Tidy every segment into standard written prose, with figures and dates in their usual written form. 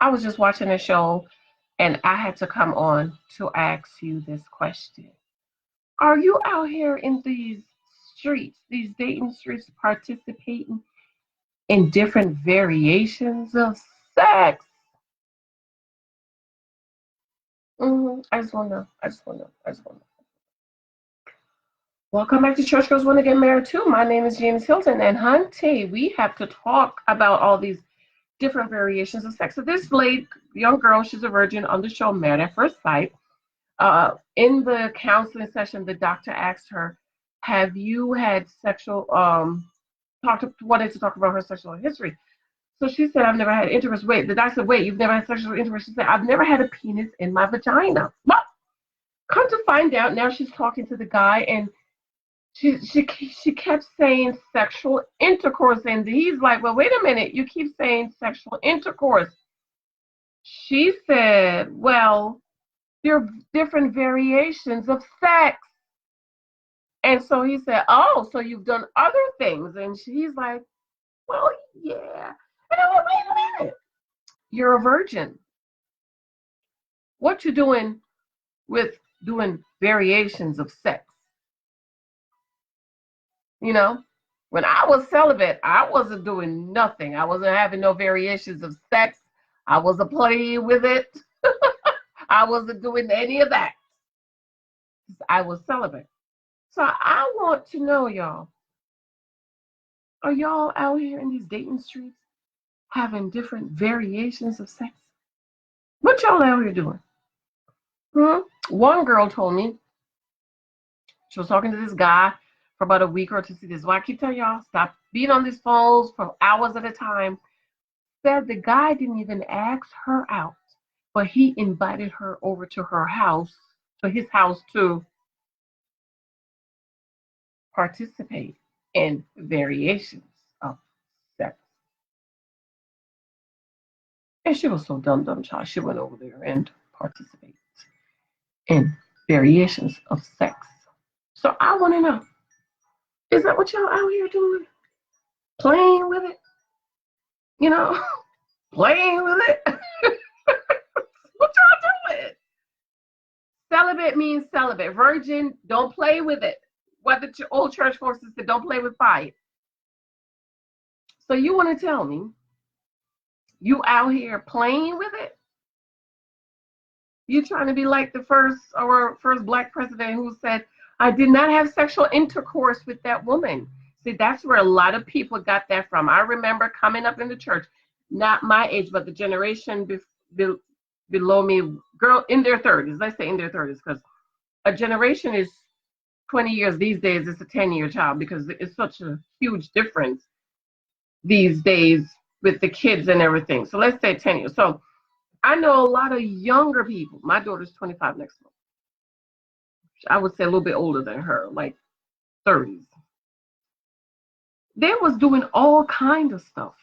I was just watching a show and I had to come on to ask you this question. Are you out here in these streets, these dating streets, participating in different variations of sex? I just want to know. I just want to know. I just want to know. Welcome back to Church Girls Want to Get Married Too. My name is Janice Hylton, and Hunty, we have to talk about all these different variations of sex. So this young girl, she's a virgin on the show Married at First Sight. In the counseling session, the doctor asked her, "Have you had sexual wanted to talk about her sexual history?" So she said, "I've never had intercourse." Wait, the doctor said, "Wait, you've never had sexual intercourse?" She said, "I've never had a penis in my vagina." What? Come to find out, now she's talking to the guy, and she kept saying sexual intercourse, and he's like, "Well, wait a minute, you keep saying sexual intercourse." She said, "Well, there are different variations of sex." And so he said, "Oh, so you've done other things?" And she's like, "Well, yeah." And I went, "Wait a minute, you're a virgin. What you doing with doing variations of sex? You know, when I was celibate, I wasn't doing nothing. I wasn't having no variations of sex. I wasn't playing with it. I wasn't doing any of that. I was celibate. So I want to know, y'all, are y'all out here in these dating streets having different variations of sex? What y'all out here doing? One girl told me she was talking to this guy for about a week or two. See, this is why I keep telling y'all, stop being on these phones for hours at a time. Said the guy didn't even ask her out, but he invited her over to his house to participate in variations of sex. And she was so dumb, child. She went over there and participated in variations of sex. So I want to know, is that what y'all out here doing? Playing with it? You know, playing with it? What y'all doing? Celibate means celibate. Virgin, don't play with it. What the old church folks said, don't play with fire. So you want to tell me you out here playing with it? You trying to be like the first black president who said, "I did not have sexual intercourse with that woman." See, that's where a lot of people got that from. I remember coming up in the church, not my age, but the generation below me, girl in their 30s. Let's say in their 30s, because a generation is 20 years these days. It's a 10-year child because it's such a huge difference these days with the kids and everything. So let's say 10 years. So I know a lot of younger people. My daughter's 25 next month. I would say a little bit older than her, like 30s. They was doing all kind of stuff.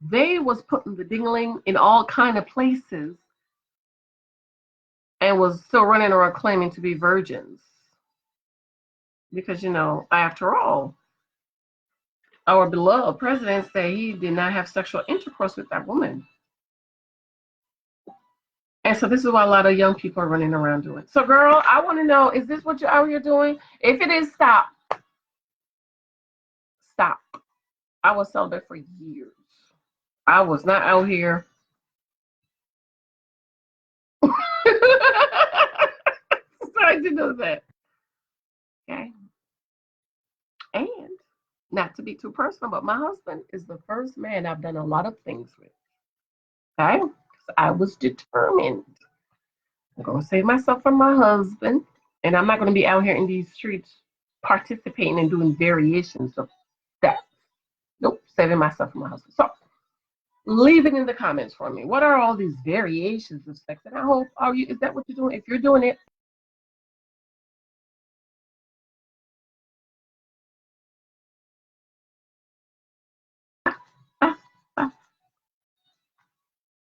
They was putting the dingling in all kind of places and was still running around claiming to be virgins. Because, after all, our beloved president said he did not have sexual intercourse with that woman. And so this is what a lot of young people are running around doing. So, girl, I want to know, is this what you're out here doing? If it is, stop. Stop. I was celibate for years. I was not out here. Sorry to know that. Okay. And not to be too personal, but my husband is the first man I've done a lot of things with. Okay? I was determined. I'm going to save myself from my husband, and I'm not going to be out here in these streets participating and doing variations of that. Nope, saving myself from my husband. So, leave it in the comments for me. What are all these variations of sex? And I hope, is that what you're doing? If you're doing it,